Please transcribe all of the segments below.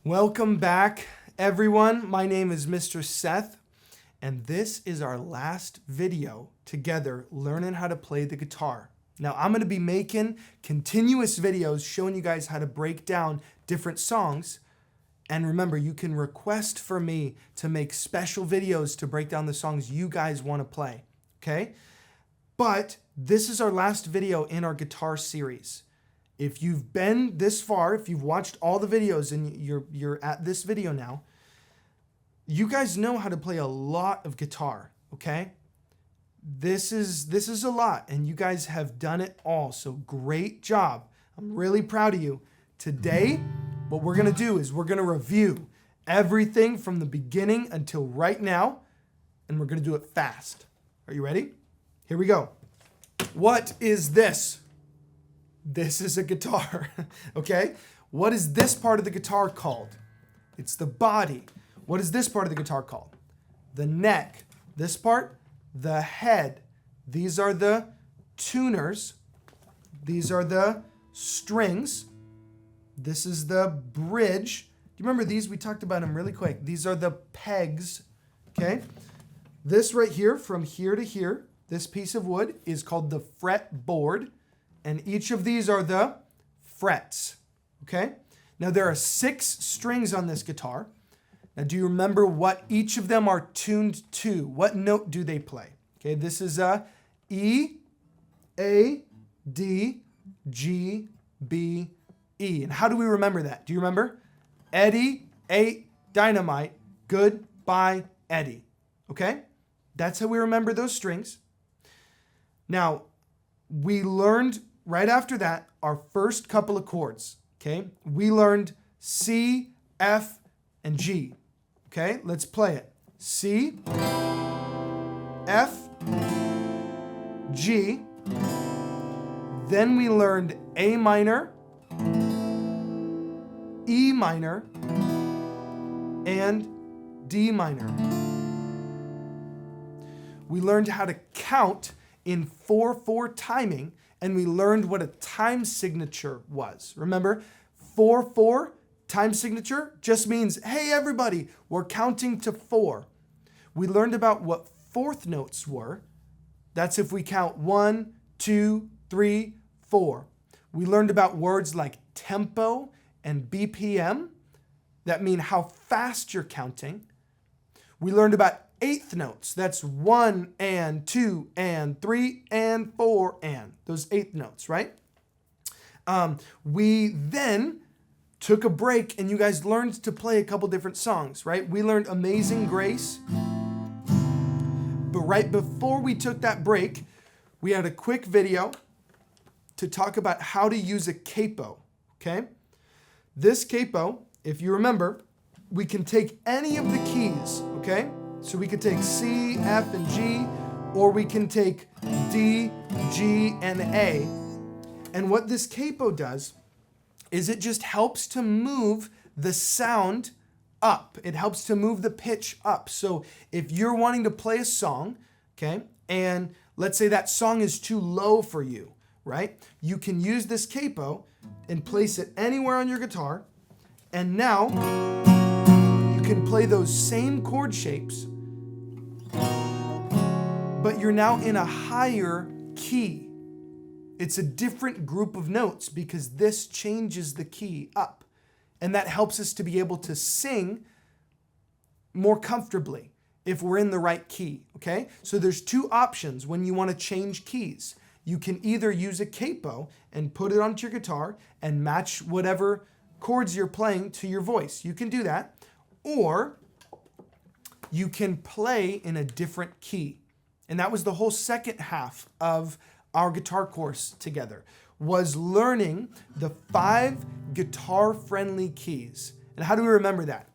Welcome back, everyone. My name is Mr. Seth, and this is our last video together learning how to play the guitar. Now, I'm going to be making continuous videos showing you guys how to break down different songs. And remember, you can request for me to make special videos to break down the songs you guys want to play, okay? But this is our last video in our guitar series. If you've been this far, if you've watched all the videos and you're at this video now, you guys know how to play a lot of guitar, okay? This is a lot, and you guys have done it all, so great job. I'm really proud of you. Today, what we're gonna do is we're gonna review everything from the beginning until right now, and we're gonna do it fast. Are you ready? Here we go. What is this? This is a guitar, okay? What is this part of the guitar called? It's the body. What is this part of the guitar called? The neck. This part, the head. These are the tuners. These are the strings. This is the bridge. Do you remember these? We talked about them really quick. These are the pegs, okay? This right here, from here to here, this piece of wood is called the fretboard. And each of these are the frets, okay? Now there are 6 strings on this guitar. Now do you remember what each of them are tuned to? What note do they play? Okay, this is a E, A, D, G, B, E. And how do we remember that? Do you remember? Eddie ate dynamite, goodbye Eddie, okay? That's how we remember those strings. Now, we learned right after that our first couple of chords, okay? We learned C, F, and G, okay? Let's play it. C, F, G. Then we learned A minor, E minor, and D minor. We learned how to count in 4/4 timing, and we learned what a time signature was. Remember, 4/4 time signature just means, hey everybody, we're counting to 4. We learned about what fourth notes were. That's if we count 1, 2, 3, 4. We learned about words like tempo and BPM that mean how fast you're counting. We learned about eighth notes. That's 1 and 2 and 3 and 4 and those eighth notes, right? We then took a break and you guys learned to play a couple different songs, right? We learned Amazing Grace. But right before we took that break, we had a quick video to talk about how to use a capo, okay? This capo, if you remember, we can take any of the keys, okay? So we could take C, F, and G, or we can take D, G, and A. And what this capo does is it just helps to move the sound up. It helps to move the pitch up. So if you're wanting to play a song, okay, and let's say that song is too low for you, right? You can use this capo and place it anywhere on your guitar, and now you can play those same chord shapes, but you're now in a higher key. It's a different group of notes because this changes the key up. And that helps us to be able to sing more comfortably if we're in the right key, okay? So there's 2 options when you want to change keys. You can either use a capo and put it onto your guitar and match whatever chords you're playing to your voice. You can do that. Or you can play in a different key. And that was the whole second half of our guitar course together, was learning the 5 guitar-friendly keys. And how do we remember that?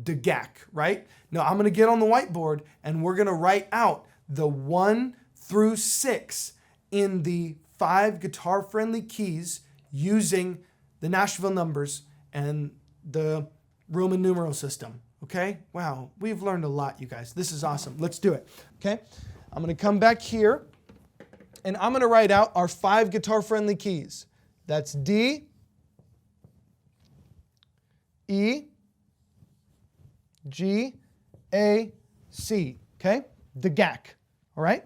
DGAC, right? Now I'm gonna get on the whiteboard and we're gonna write out the 1 through 6 in the 5 guitar-friendly keys using the Nashville Numbers and the Roman numeral system, okay? Wow, we've learned a lot, you guys. This is awesome. Let's do it, okay? I'm gonna come back here and I'm gonna write out our 5 guitar-friendly keys. That's D, E, G, A, C, okay? The GAC, all right?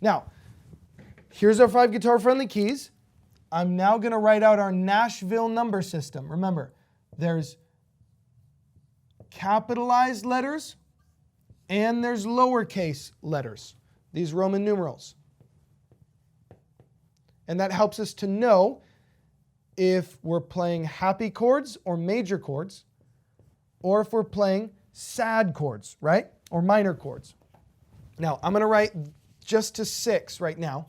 Now, here's our 5 guitar-friendly keys. I'm now going to write out our Nashville number system. Remember, there's capitalized letters and there's lowercase letters, these Roman numerals. And that helps us to know if we're playing happy chords or major chords, or if we're playing sad chords, right? Or minor chords. Now, I'm going to write just to 6 right now.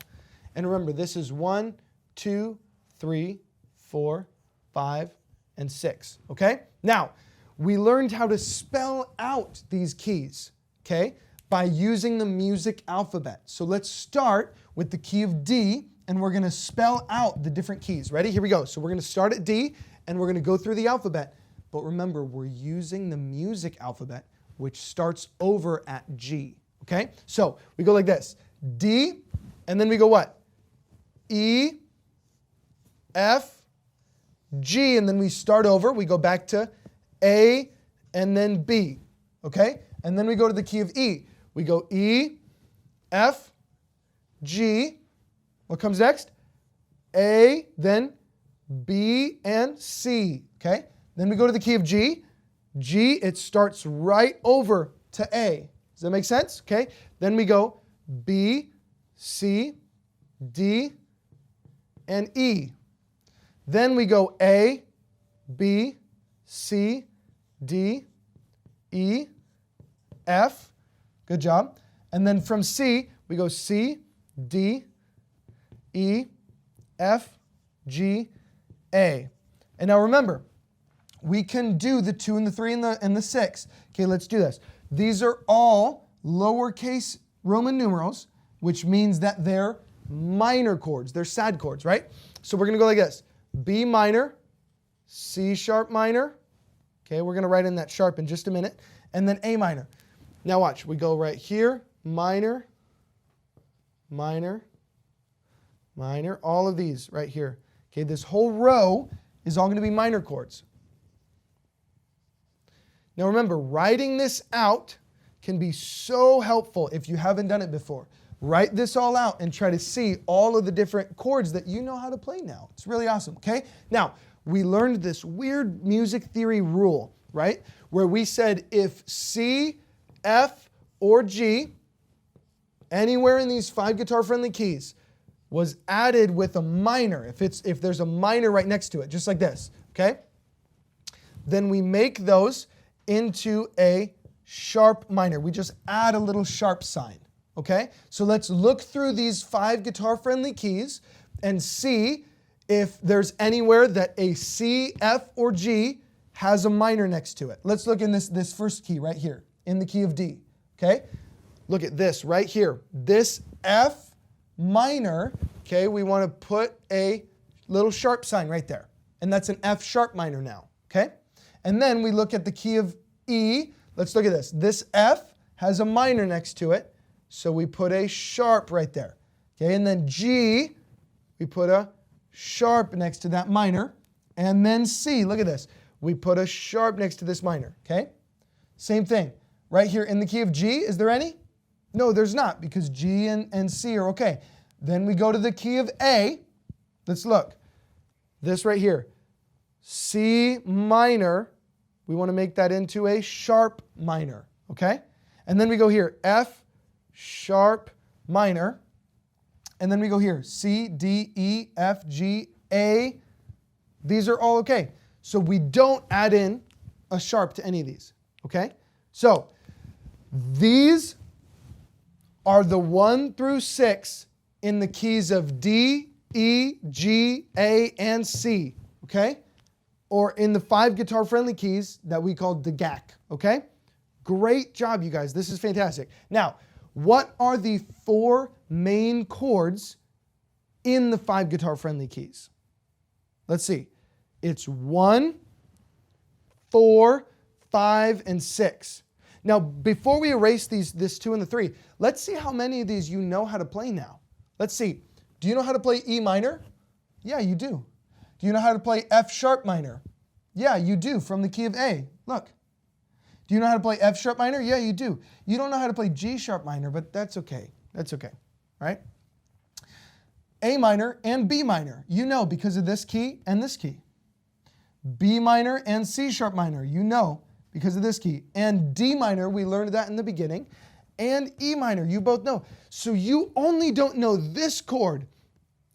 And remember, this is 1, 2, 3, 4, 5, and 6, okay? Now, we learned how to spell out these keys, okay, by using the music alphabet. So let's start with the key of D, and we're going to spell out the different keys. Ready? Here we go. So we're going to start at D, and we're going to go through the alphabet. But remember, we're using the music alphabet, which starts over at G, okay? So we go like this. D, and then we go what? E, F, G, and then we start over. We go back to A, and then B, okay? And then we go to the key of E. We go E, F, G. What comes next? A, then B, and C, okay? Then we go to the key of G. G, it starts right over to A. Does that make sense? Okay. Then we go B, C, D, and E. Then we go A, B, C, D, E, F. Good job. And then from C, we go C, D, E, F, G, A. And now remember, we can do the 2 and the 3 and the 6. Okay, let's do this. These are all lowercase Roman numerals, which means that they're minor chords. They're sad chords, right? So we're going to go like this. B minor, C sharp minor. Okay, we're going to write in that sharp in just a minute. And then A minor. Now watch. We go right here. Minor, minor, minor. All of these right here. Okay, this whole row is all going to be minor chords. Now remember, writing this out can be so helpful if you haven't done it before. Write this all out and try to see all of the different chords that you know how to play now. It's really awesome, okay? Now, we learned this weird music theory rule, right? Where we said if C, F, or G, anywhere in these 5 guitar-friendly keys, was added with a minor, if there's a minor right next to it, just like this, okay? Then we make those into a sharp minor. We just add a little sharp sign, okay? So let's look through these 5 guitar-friendly keys and see if there's anywhere that a C, F, or G has a minor next to it. Let's look in this first key right here, in the key of D, okay? Look at this right here. This F minor, okay, we want to put a little sharp sign right there. And that's an F sharp minor now, okay? And then we look at the key of E. Let's look at this. This F has a minor next to it, so we put a sharp right there. Okay, and then G, we put a sharp next to that minor. And then C, look at this. We put a sharp next to this minor, okay? Same thing. Right here in the key of G, is there any? No, there's not, because G and C are okay. Then we go to the key of A. Let's look. This right here. C minor, we want to make that into a sharp minor, okay? And then we go here, F sharp minor. And then we go here, C, D, E, F, G, A. These are all okay. So we don't add in a sharp to any of these, okay? So these are the 1 through 6 in the keys of D, E, G, A, and C, okay? Or in the 5 guitar-friendly keys that we call the GAC, okay? Great job, you guys. This is fantastic. Now, what are the 4 main chords in the 5 guitar-friendly keys? Let's see. It's 1, 4, 5, and 6. Now, before we erase this 2 and the 3, let's see how many of these you know how to play now. Let's see. Do you know how to play E minor? Yeah, you do. Do you know how to play F sharp minor? Yeah, you do, from the key of A. Look. Do you know how to play F sharp minor? Yeah, you do. You don't know how to play G sharp minor, but that's okay. That's okay, right? A minor and B minor, you know because of this key and this key. B minor and C sharp minor, you know because of this key. And D minor, we learned that in the beginning. And E minor, you both know. So you only don't know this chord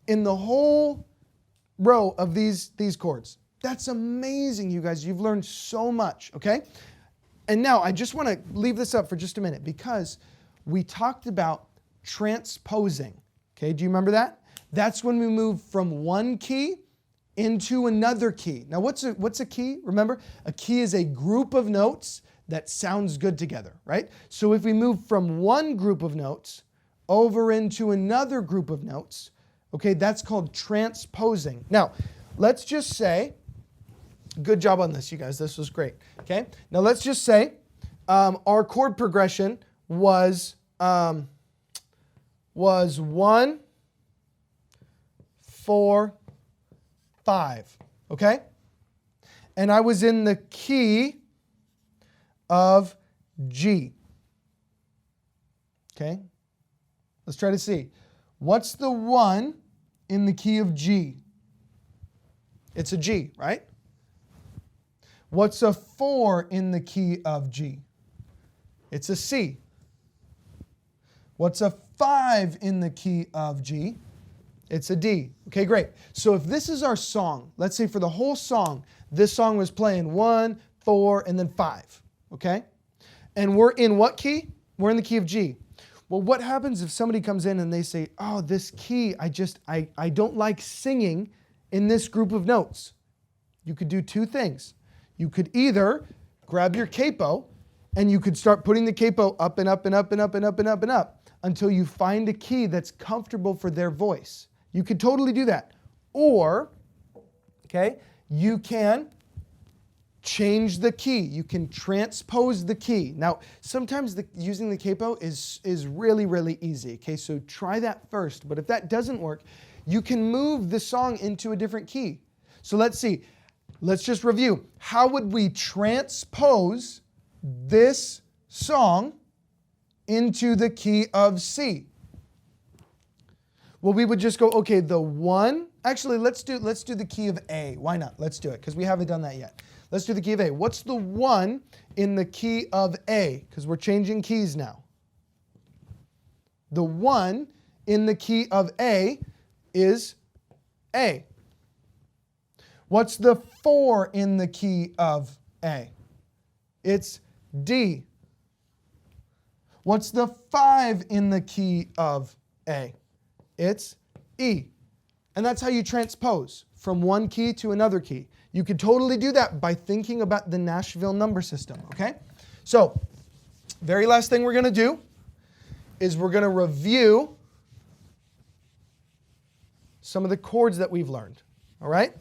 in the whole row of these chords. That's amazing, you guys. You've learned so much, okay? And now I just want to leave this up for just a minute because we talked about transposing. Okay, do you remember that? That's when we move from one key into another key. Now what's a key? Remember, a key is a group of notes that sounds good together, right? So if we move from one group of notes over into another group of notes, okay, that's called transposing. Now, let's just say, good job on this, you guys. This was great. Okay. Now let's just say our chord progression was 1, 4, 5. Okay. And I was in the key of G. Okay. Let's try to see. What's the 1 in the key of G? It's a G, right? What's a 4 in the key of G? It's a C. What's a 5 in the key of G? It's a D. Okay, great. So if this is our song, let's say for the whole song, this song was playing 1, 4, and then 5. Okay? And we're in what key? We're in the key of G. Well, what happens if somebody comes in and they say, oh, this key, I don't like singing in this group of notes? You could do two things. You could either grab your capo and you could start putting the capo up and up and up and up and up and up and up until you find a key that's comfortable for their voice. You could totally do that. Or, okay, you can change the key. You can transpose the key. Now, sometimes using the capo is really, really easy. Okay, so try that first. But if that doesn't work, you can move the song into a different key. So let's see. Let's just review. How would we transpose this song into the key of C? Well, we would just go, okay, the 1. Actually, let's do the key of A. Why not? Let's do it because we haven't done that yet. Let's do the key of A. What's the 1 in the key of A? Because we're changing keys now. The 1 in the key of A is A. What's the 4 in the key of A? It's D. What's the 5 in the key of A? It's E. And that's how you transpose from one key to another key. You could totally do that by thinking about the Nashville number system, okay? So, very last thing we're going to do is we're going to review some of the chords that we've learned, all right?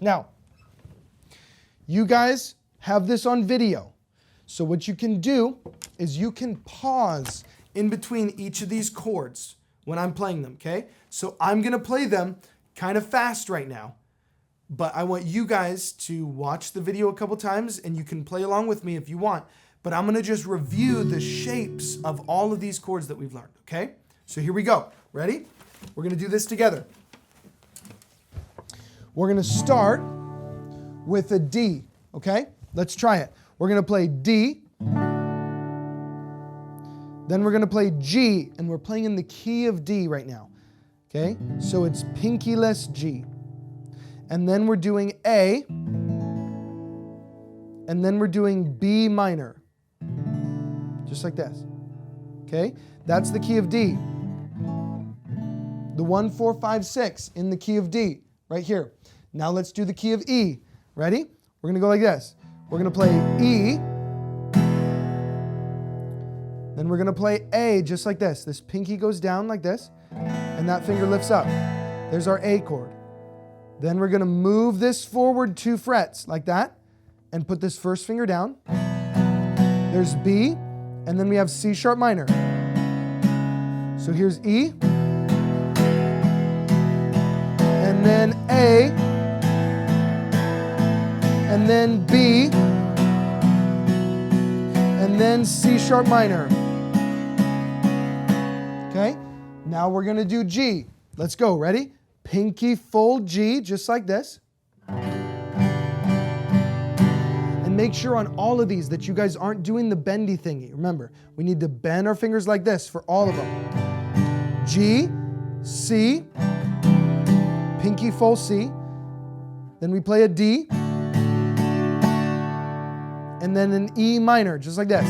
Now, you guys have this on video. So what you can do is you can pause in between each of these chords when I'm playing them, okay? So I'm going to play them kind of fast right now, but I want you guys to watch the video a couple times and you can play along with me if you want, but I'm going to just review the shapes of all of these chords that we've learned, okay? So here we go. Ready? We're going to do this together. We're going to start with a D, okay? Let's try it. We're going to play D, then we're going to play G, and we're playing in the key of D right now, okay? So it's pinky-less G. And then we're doing A, and then we're doing B minor, just like this, okay? That's the key of D. The 1, 4, 5, 6 in the key of D, right here. Now let's do the key of E. Ready? We're going to go like this. We're going to play E. Then we're going to play A just like this. This pinky goes down like this, and that finger lifts up. There's our A chord. Then we're going to move this forward 2 frets like that, and put this first finger down. There's B, and then we have C sharp minor. So here's E, and then A, and then B, and then C sharp minor. Okay, now we're gonna do G. Let's go, ready? Pinky fold G, just like this. And make sure on all of these that you guys aren't doing the bendy thingy. Remember, we need to bend our fingers like this for all of them. G, C, pinky fold C. Then we play a D. And then an E minor, just like this.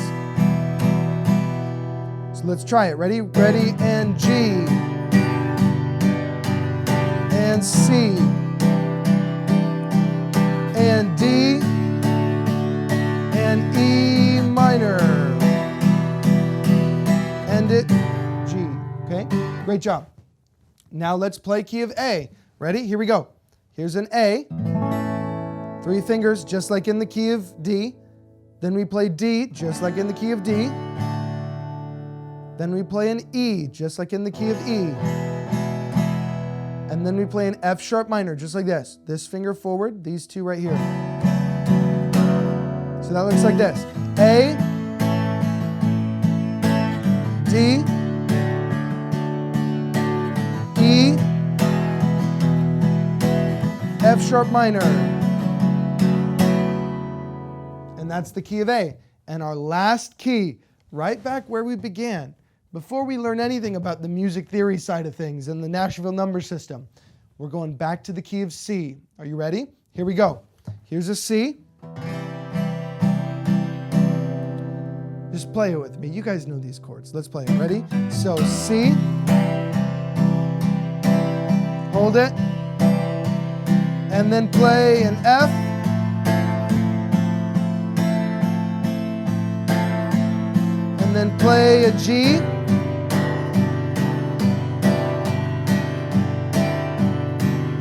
So let's try it. Ready? Ready, and G. And C. And D. And E minor. End it, G. Okay? Great job. Now let's play key of A. Ready? Here we go. Here's an A. 3 fingers, just like in the key of D. Then we play D, just like in the key of D. Then we play an E, just like in the key of E. And then we play an F sharp minor, just like this. This finger forward, these two right here. So that looks like this. A, D, E, F sharp minor. And that's the key of A. And our last key, right back where we began, before we learn anything about the music theory side of things and the Nashville Number System, we're going back to the key of C. Are you ready? Here we go. Here's a C. Just play it with me. You guys know these chords. Let's play it. Ready? So C. Hold it. And then play an F. And then play a G.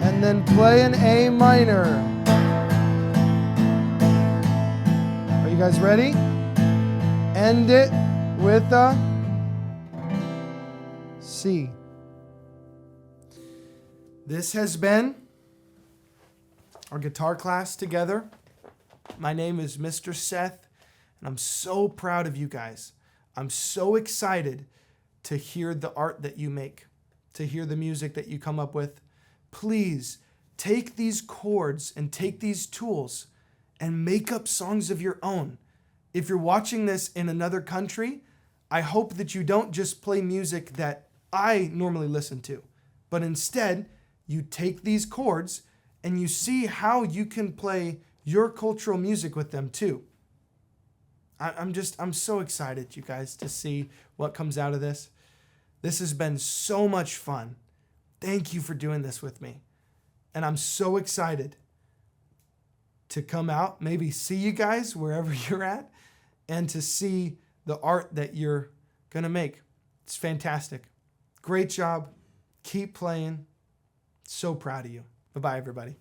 And then play an A minor. Are you guys ready? End it with a C. This has been our guitar class together. My name is Mr. Seth, and I'm so proud of you guys. I'm so excited to hear the art that you make, to hear the music that you come up with. Please take these chords and take these tools and make up songs of your own. If you're watching this in another country, I hope that you don't just play music that I normally listen to, but instead you take these chords and you see how you can play your cultural music with them too. I'm so excited, you guys, to see what comes out of this. This has been so much fun. Thank you for doing this with me. And I'm so excited to come out, maybe see you guys wherever you're at, and to see the art that you're going to make. It's fantastic. Great job. Keep playing. So proud of you. Bye-bye, everybody.